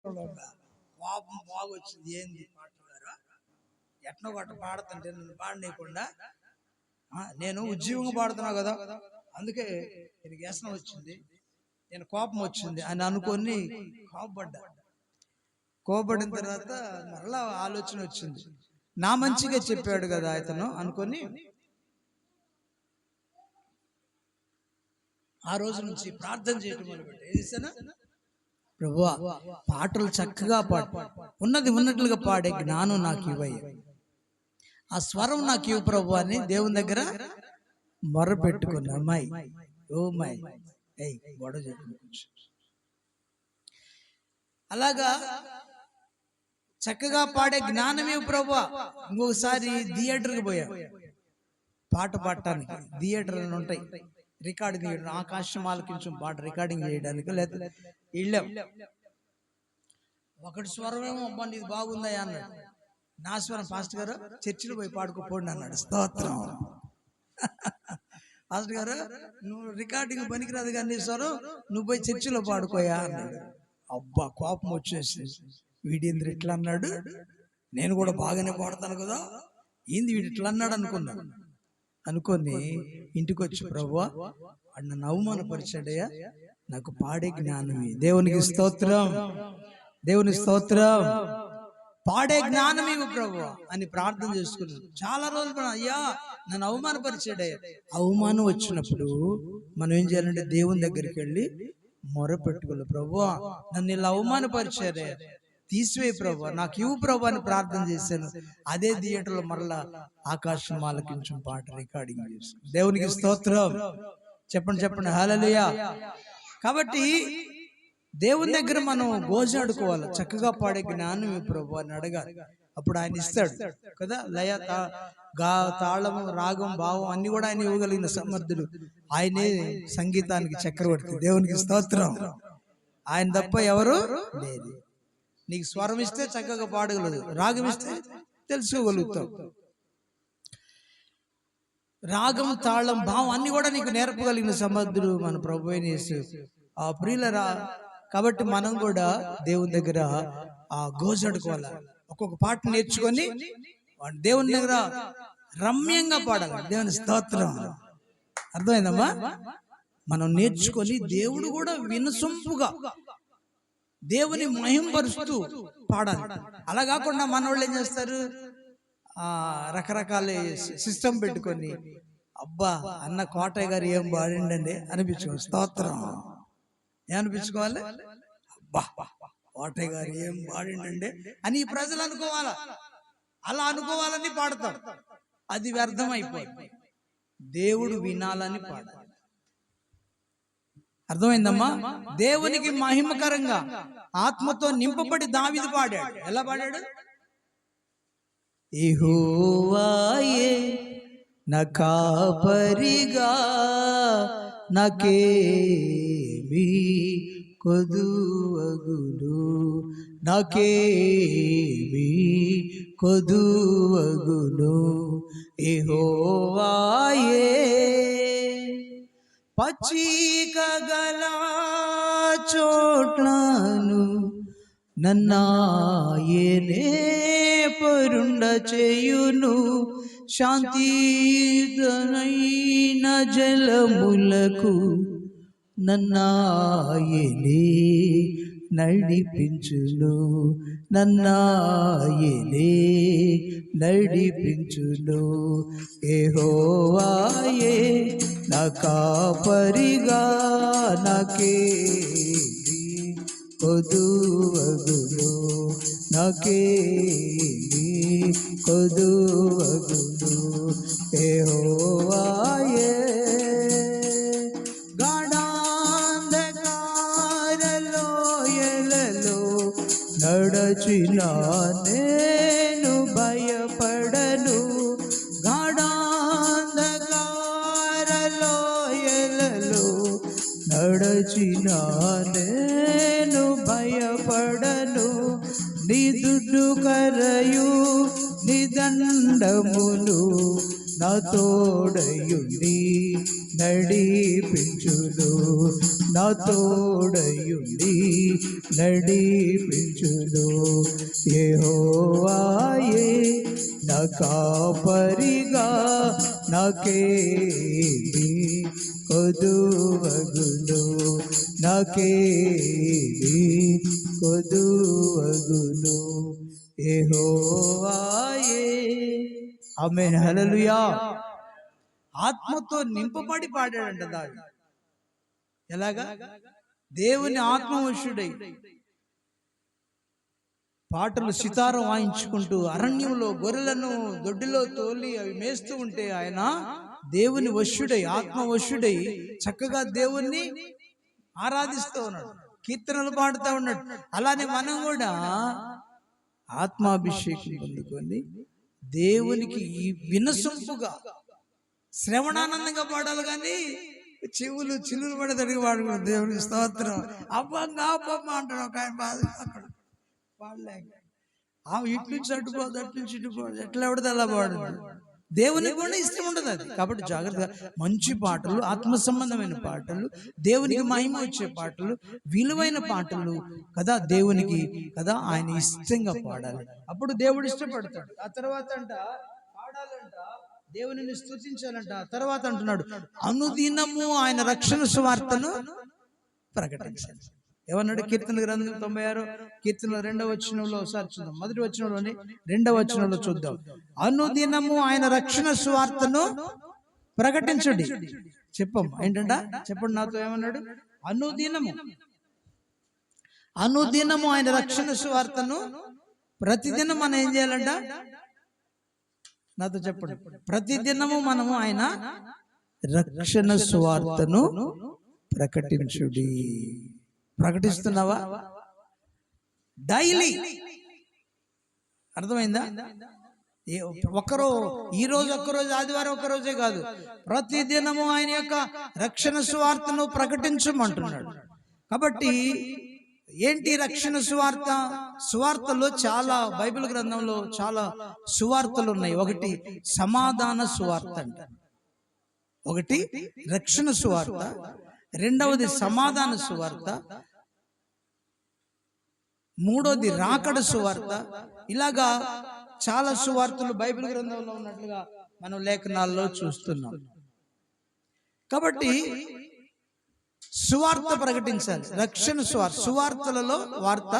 కూర్చోండి. కోపం బాగా వచ్చింది. ఏంది పాటలు గారు ఎట్నో గట్ట పాడుతుంటే నన్ను పాడనీయకుండా, నేను ఉద్యోగంగా పాడుతున్నా కదా, అందుకే నేను వ్యసనం వచ్చింది, నేను కోపం వచ్చింది అని అనుకొని కోపడిన తర్వాత మరలా ఆలోచన వచ్చింది. నా మంచిగా చెప్పాడు కదా అతను అనుకొని ఆ రోజు నుంచి ప్రార్థన చేయటం మొదలుపెట్టా. ఏం చేశాను? ప్రభువా, పాటలు చక్కగా ఉన్నది ఉన్నట్లుగా పాడే జ్ఞానం నాకు ఇవ్వయ్య, ఆ స్వరం నాకు ఇవ్వు ప్రభు అని దేవుని దగ్గర మొర్ర పెట్టుకున్నా. అమ్మాయి గొడవ చెప్పు. అలాగా చక్కగా పాడే జ్ఞానమే ప్రభు. ఇంకొకసారి థియేటర్కి పోయా పాట పాడటానికి. థియేటర్లు ఉంటాయి, రికార్డింగ్ చేయడం, ఆకాశం ఆలకించం పాట రికార్డింగ్ చేయడానికి. లేదా వెళ్ళాం, ఒకటి స్వరమేమో అబ్బా ఇది బాగుందా అన్నాడు. నా స్వరం పాస్టర్ గారు చర్చిలో పోయి పాడుకోపోండి అన్నాడు. స్తోత్రం. పాస్టర్ గారు నువ్వు రికార్డింగ్ పనికిరాదు కానీ నీ స్వరం నువ్వు పోయి చర్చిలో పాడుకోయా అన్నాడు. అబ్బా కోపం వచ్చేసి, వీడేంద్ర ఇట్లా అన్నాడు, నేను కూడా బాగానే పాడతాను కదా, ఏంది వీడు ఇట్లా అన్నాడు అనుకొని ఇంటికి వచ్చి ప్రభువా నన్ను అవమానపరిచాడయ్యా, నాకు పాడే జ్ఞానమే. దేవునికి స్తోత్రం, దేవుని స్తోత్రం. పాడే జ్ఞానమే ప్రభు అని ప్రార్థన చేసుకున్నాను. చాలా రోజులు అయ్యా నన్ను అవమానపరిచాడయ్యా. అవమానం వచ్చినప్పుడు మనం ఏం చేయాలంటే దేవుని దగ్గరికి వెళ్ళి మొర పెట్టుకోవాలి. ప్రభువా నన్ను ఇలా అవమానపరిచారే, తీసివేయి ప్రభు, నాకు ఇవ్వు ప్రభు అని ప్రార్థన చేశాను. అదే థియేటర్లో మరలా ఆకాశం ఆలకించు పాట రికార్డింగ్ చేశాను. దేవునికి స్తోత్రం. చెప్పండి హల్లెలూయా. కాబట్టి దేవుని దగ్గర మనం గోజాడుకోవాలి, చక్కగా పాడే జ్ఞానం ప్రభు అని అడగాలి. అప్పుడు ఆయన ఇస్తాడు కదా. లయ తాళము రాగం భావం అన్ని కూడా ఆయన ఇవ్వగలిగిన సమర్థుడు. ఆయనే సంగీతానికి చక్రవర్తి. దేవునికి స్తోత్రం. ఆయన తప్ప ఎవరు లేదు. నీకు స్వరం ఇస్తే చక్కగా పాడగలదు, రాగం ఇస్తే తెలుసుకోగలుగుతావు. రాగం తాళం భావం అన్ని కూడా నీకు నేర్పగలిగిన సమర్థుడు మన ప్రభు అయిన యేసు. ఆ ప్రియులరా, కాబట్టి మనం కూడా దేవుని దగ్గర గోజాడుకోవాలి. ఒక్కొక్క పాట నేర్చుకొని దేవుని దగ్గర రమ్యంగా పాడాలి. దేవుని స్తోత్రం. అర్థమైందమ్మా? మనం నేర్చుకొని దేవుడు కూడా వినసొంపుగా దేవుని మహింపరుస్తూ పాడాలి. అలా కాకుండా మన వాళ్ళు ఏం చేస్తారు, రకరకాల సిస్టమ్ పెట్టుకొని అబ్బా అన్న కోటయ్య గారు ఏం పాడిండండి అనిపించుకోవాలి. స్తోత్రం. ఏమనిపించుకోవాలి? అబ్బా కోటయ్య గారు ఏం పాడిండండి అని ప్రజలు అనుకోవాలా. అలా అనుకోవాలని పాడతాం, అది వ్యర్థమైపోయింది. దేవుడు వినాలని పాడాలి. అర్థమైందమ్మా? దేవునికి మహిమకరంగా ఆత్మతో నింపబడి దావీదు పాడాడు. ఎలా పాడాడు? యెహోవాయే నా కాపరిగా, నాకేమీ కొదువగును, నాకేమీ కొదువగును. యెహోవాయే పచ్చిక గల చోట్లను నన్నాయనే పరుండ చేయును, శాంతిదనైన జలములకు నన్నాయనే నడిపించును, నన్నాయనే నడిపించును. యెహోవాయే నా కాపరిగా, నాకేమీ కొదువగును, నాకేమీ కొదువగును. యెహోవాయే గాఢాంధకార లోయలలో నడచినా నేను భయపడను, గాఢాంధకార లోయలలో నడచినా నేను భయపడను. నీ దుడ్డు కరయు నీ దండములు నా తోడయుండి నడిపించును, నా తోడయుండి నడిపించును. యెహోవాయే నా కాపరిగా నాకేమీ కొదువగును, నాకేమీ కొదువగును. యెహోవాయే. ఆమేన్, హల్లెలూయా. ఆత్మతో నింపబడి పాడాడంట దావీదు. ఎలాగా? దేవుని ఆత్మవశుడై పాటలు సితారం వాయించుకుంటూ అరణ్యంలో గొర్రెలను దొడ్డిలో తోలి అవి మేస్తూ ఉంటే ఆయన దేవుని వశుడై, ఆత్మవశుడై చక్కగా దేవుణ్ణి ఆరాధిస్తూ ఉన్నాడు, కీర్తనలు పాడుతూ ఉన్నాడు. అలానే మనం కూడా ఆత్మాభిషేకం పొందుకొని దేవునికి ఈ వినసొంపుగా శ్రవణానందంగా పాడాలి, కానీ చెవులు చిల్లులు పడేదడిగి పాడుకున్నాడు. దేవునికి స్తోత్రం. అబ్బా అబ్బమ్మ అంటాడు ఒక ఆయన బాధ అక్కడ పాడలేక. ఇటు నుంచి అటుపోదు, అటు నుంచి ఇటుపోదు, ఎట్లా ఎవడదు అలా పాడుతుంది. దేవునికి కూడా ఇష్టం ఉండదు అది. కాబట్టి జాగ్రత్తగా మంచి పాటలు, ఆత్మ సంబంధమైన పాటలు, దేవునికి మహిమ వచ్చే పాటలు, విలువైన పాటలు కదా దేవునికి కదా ఆయన ఇష్టంగా పాడాలి. అప్పుడు దేవుడు ఇష్టపడతాడు. ఆ తర్వాత అంట పాడాలంట, దేవునిని స్తుతించాలంట. ఆ తర్వాత అంటున్నాడు అనుదినము ఆయన రక్షణ సువార్తను ప్రకటించాలి. ఏమన్నాడు? కీర్తన గ్రంథం 96 కీర్తన 2వ వచనంలో ఒకసారి చూద్దాం. మొదటి వచనంలోని 2వ వచనంలో చూద్దాం. అనుదినము ఆయన రక్షణ సువార్తను ప్రకటించండి. చెప్పమ్మా ఏంటంట? చెప్పండి నాతో. ఏమన్నాడు? అనుదినము ఆయన రక్షణ సువార్తను ప్రతిదినం మనం ఏం చేయాలంట? నాతో చెప్పండి. ప్రతిదినము మనము ఆయన రక్షణ సువార్తను ప్రకటించుడి. ప్రకటిస్తున్నావా? డైలీ. అర్థమైందా? ఈ రోజు ఒక్కరోజు ఆదివారం ఒక్కరోజే కాదు, ప్రతిదినము ఆయన యొక్క రక్షణ సువార్తను ప్రకటించమంటున్నాడు. కాబట్టి ఏంటి రక్షణ సువార్త? సువార్తలో చాలా, బైబిల్ గ్రంథంలో చాలా సువార్తలు ఉన్నాయి. ఒకటి సమాధాన సువార్త అంట, ఒకటి రక్షణ సువార్త, రెండవది సమాధాన సువార్త, మూడోది రాకడ సువార్త. ఇలాగా చాలా సువార్తలు బైబిల్ గ్రంథంలో ఉన్నట్లుగా మనం లేఖనాల్లో చూస్తున్నాం. కాబట్టి సువార్త ప్రకటించాలి, రక్షణ సువార్త. సువార్తలలో వార్త,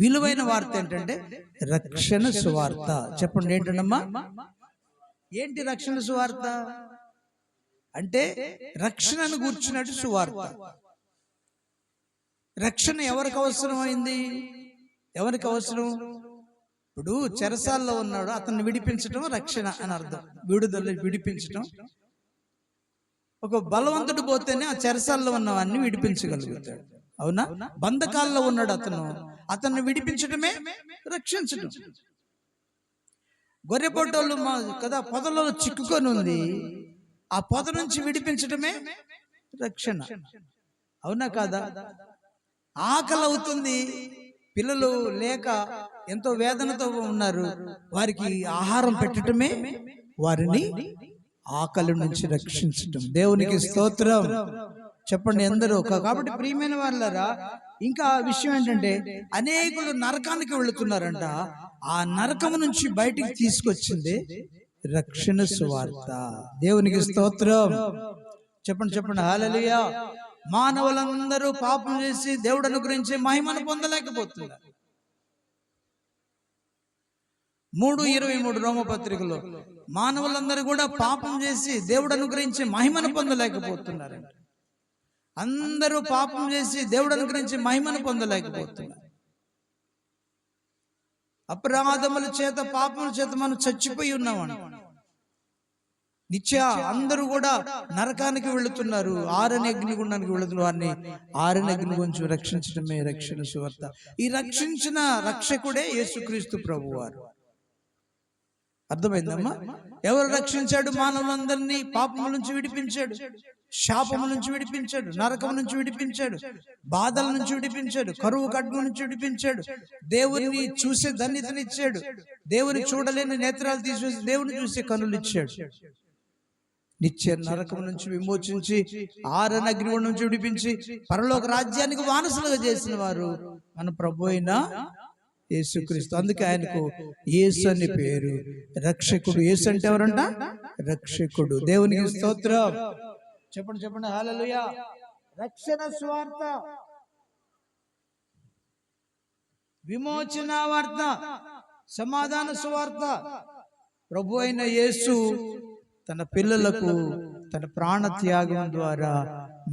విలువైన వార్త ఏంటంటే రక్షణ సువార్త. చెప్పండి ఏంటండమ్మా? ఏంటి రక్షణ సువార్త అంటే? రక్షణను గూర్చినట్టు సువార్త. రక్షణ ఎవరికి అవసరమైంది? ఎవరికి అవసరం? ఇప్పుడు చెరసాల్లో ఉన్నాడు, అతన్ని విడిపించడం రక్షణ అని అర్థం. విడుదల, విడిపించడం. ఒక బలవంతుడు పోతేనే ఆ చెరసాల్లో ఉన్నవాన్ని విడిపించగలుగుతాడు, అవునా? బంధకాల్లో ఉన్నాడు అతన్ని విడిపించడమే రక్షించడం. గొర్రెపోటోళ్ళు కదా పొదలో చిక్కుకొని ఉంది, ఆ పొద నుంచి విడిపించడమే రక్షణ, అవునా కాదా? ఆకలి అవుతుంది, పిల్లలు లేక ఎంతో వేదనతో ఉన్నారు, వారికి ఆహారం పెట్టడమే వారిని ఆకలి నుంచి రక్షించడం. దేవునికి స్తోత్రం. చెప్పండి అందరూ. కాబట్టి ప్రియమైన వాళ్ళరా, ఇంకా విషయం ఏంటంటే అనేకులు నరకానికి వెళుతున్నారంట. ఆ నరకం నుంచి బయటికి తీసుకొచ్చింది రక్షణ సువార్త. దేవునికి స్తోత్రం. చెప్పండి చెప్పండి హల్లెలూయా. మానవులందరూ పాపం చేసి దేవుడు అనుగ్రహించే మహిమను పొందలేకపోతున్నారు. 3:23 రోమపత్రికలో మానవులందరూ కూడా పాపం చేసి దేవుడు అనుగ్రహించే మహిమను పొందలేకపోతున్నారు. అందరూ పాపం చేసి దేవుడు అనుగ్రహించే మహిమను పొందలేకపోతున్నారు. అపరాధముల చేత, పాపముల చేత మనం చచ్చిపోయి ఉన్నామని నిత్య అందరూ కూడా నరకానికి వెళుతున్నారు, ఆరని అగ్నిగుండానికి వెళుతున్న వారిని ఆరని అగ్ని గురించి రక్షించడమే రక్షణ సువార్త. ఈ రక్షించిన రక్షకుడే యేసుక్రీస్తు ప్రభువారు. అర్థమైందమ్మా? ఎవరు రక్షించాడు? మానవులందరినీ పాపముల నుంచి విడిపించాడు. శాపము నుంచి విడిపించాడు, నరకం నుంచి విడిపించాడు, బాధల నుంచి విడిపించాడు, కరువు కడుపు నుంచి విడిపించాడు, దేవుని చూసే ధన్యతనిచ్చాడు, దేవుని చూడలేని నేత్రాలు తీసివేసి దేవుని చూసే కనులు ఇచ్చాడు. నిత్య నరకం నుంచి విమోచించి ఆరణ అగ్నిగుండం నుంచి విడిపించి పరలోక రాజ్యానికి వారసులుగా చేసిన వారు మన ప్రభు అయిన యేసుక్రీస్తు. అందుకే ఆయనకు యేసు అని పేరు, రక్షకుడు. యేసు అంటే ఎవరంట? రక్షకుడు. దేవునికి స్తోత్రం. చెప్పండి చెప్పండి హల్లెలూయా. రక్షణ సువార్త, విమోచన వార్త, సమాధాన సువార్త. ప్రభు అయిన యేసు తన పిల్లలకు తన ప్రాణ త్యాగం ద్వారా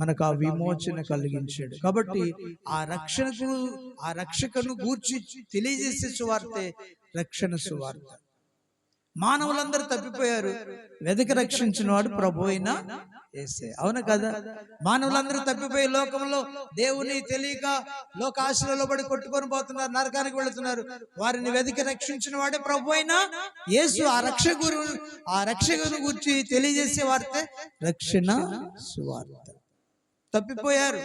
మనకు ఆ విమోచన కలిగించాడు. కాబట్టి ఆ రక్షకును గూర్చి తెలియజేసే సువార్తే రక్షణ సువార్త. మానవులందరూ తప్పిపోయారు, వెదకి రక్షించిన వాడు ప్రభు అయిన యేసే. అవును కదా? మానవులందరూ తప్పిపోయి లోకంలో దేవుని తెలియక లోక ఆశలలో పడి కొట్టుకొని పోతున్నారు, నరకానికి వెళుతున్నారు. వారిని వెదకి రక్షించిన వాడే ప్రభు అయిన యేసు. ఆ రక్షకుని గురించి తెలియజేసే వార్తే రక్షణ సువార్త. తప్పిపోయారు,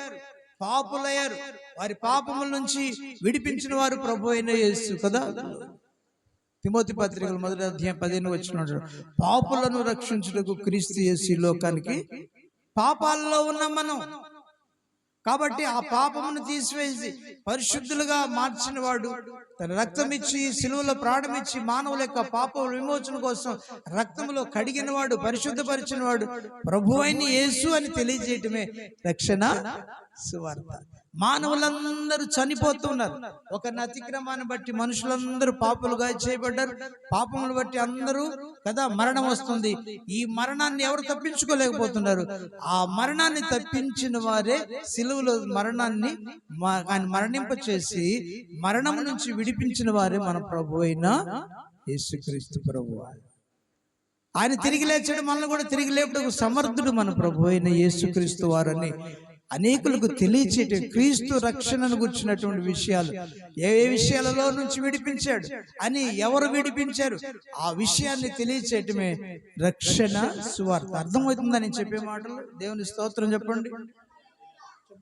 పాపులయ్యారు, వారి పాపముల నుంచి విడిపించిన వారు ప్రభు అయిన యేసు కదా. తిమోతి పత్రికలు 1వ అధ్యాయం 15 వచనం, పాపులను రక్షించుటకు క్రీస్తు యేసు లోకానికి. పాపాలలో ఉన్నాం మనం, కాబట్టి ఆ పాపమును తీసివేసి పరిశుద్ధులుగా మార్చిన వాడు, తన రక్తం ఇచ్చి సిలువలో ప్రాణం ఇచ్చి మానవుల యొక్క పాప విమోచన కోసం రక్తములో కడిగిన వాడు, పరిశుద్ధపరిచిన వాడు ప్రభు అయిన యేసు అని తెలియజేయటమే రక్షణ సువార్త. మానవులందరూ చనిపోతున్నారు. ఒక అతిక్రమాన్ని బట్టి మనుషులందరూ పాపులుగా చేయబడ్డారు. పాపములు బట్టి అందరూ కదా మరణం వస్తుంది. ఈ మరణాన్ని ఎవరు తప్పించుకోలేకపోతున్నారు. ఆ మరణాన్ని తప్పించిన వారే సిలువలో మరణాన్ని మరణింప చేసి మరణం నుంచి విడిపించిన వారే మన ప్రభు అయిన యేసుక్రీస్తు ప్రభు. ఆయన తిరిగి లేచాడు, మనల్ని కూడా తిరిగి లేపుటకు సమర్థుడు మన ప్రభు అయిన యేసుక్రీస్తు వారని అనేకులకు తెలియచేట క్రీస్తు రక్షణను గుర్చినటువంటి విషయాలు, ఏ విషయాలలో నుంచి విడిపించాడు అని, ఎవరు విడిపించారు, ఆ విషయాన్ని తెలియచేయటమే రక్షణ సువార్త. అర్థమవుతుందని చెప్పే మాటలు. దేవుని స్తోత్రం చెప్పండి.